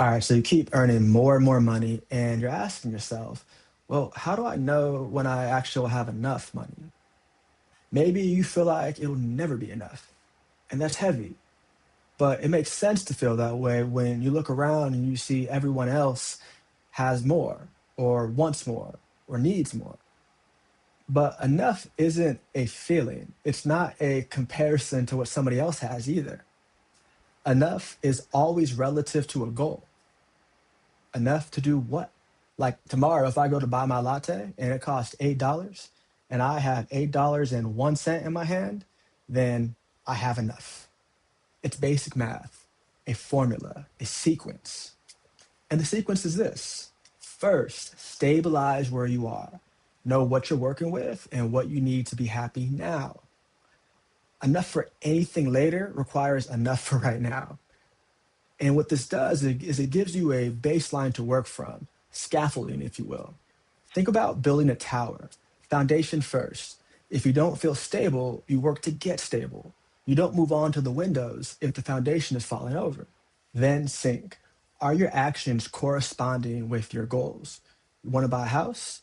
All right, so you keep earning more and more money, and you're asking yourself, well, how do I know when I actually will have enough money? Maybe you feel like it'll never be enough, and that's heavy. But it makes sense to feel that way when you look around and you see everyone else has more, or wants more, or needs more. But enough isn't a feeling, it's not a comparison to what somebody else has either. Enough is always relative to a goal. Enough to do what? Like tomorrow, if I go to buy my latte and it costs $8 and I have $8.01 in my hand, then I have enough. It's basic math, a formula, a sequence. And the sequence is this: first, stabilize where you are. Know what you're working with and what you need to be happy now. Enough for anything later requires enough for right now. And what this does is it gives you a baseline to work from, scaffolding, if you will. Think about building a tower, foundation first. If you don't feel stable, you work to get stable. You don't move on to the windows if the foundation is falling over. Then sink. Are your actions corresponding with your goals? You want to buy a house?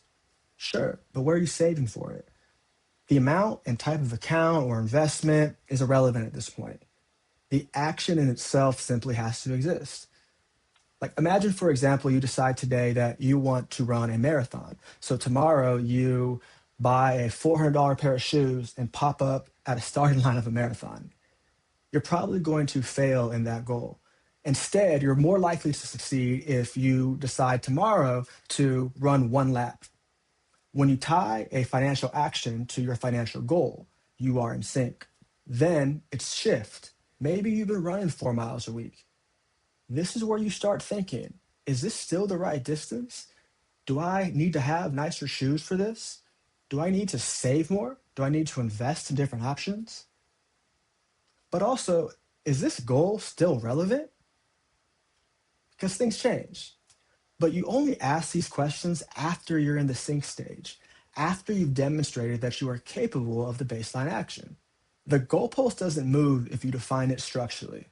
Sure, but where are you saving for it? The amount and type of account or investment is irrelevant at this point. The action in itself simply has to exist. Like imagine, for example, you decide today that you want to run a marathon. So tomorrow you buy a $400 pair of shoes and pop up at a starting line of a marathon. You're probably going to fail in that goal. Instead, you're more likely to succeed if you decide tomorrow to run one lap. When you tie a financial action to your financial goal, you are in sync. Then it's shift. Maybe you've been running 4 miles a week. This is where you start thinking, is this still the right distance? Do I need to have nicer shoes for this? Do I need to save more? Do I need to invest in different options? But also, is this goal still relevant? Because things change. But you only ask these questions after you're in the sync stage, after you've demonstrated that you are capable of the baseline action. The goalpost doesn't move if you define it structurally.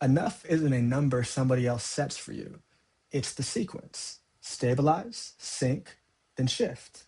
Enough isn't a number somebody else sets for you. It's the sequence. Stabilize, sync, then shift.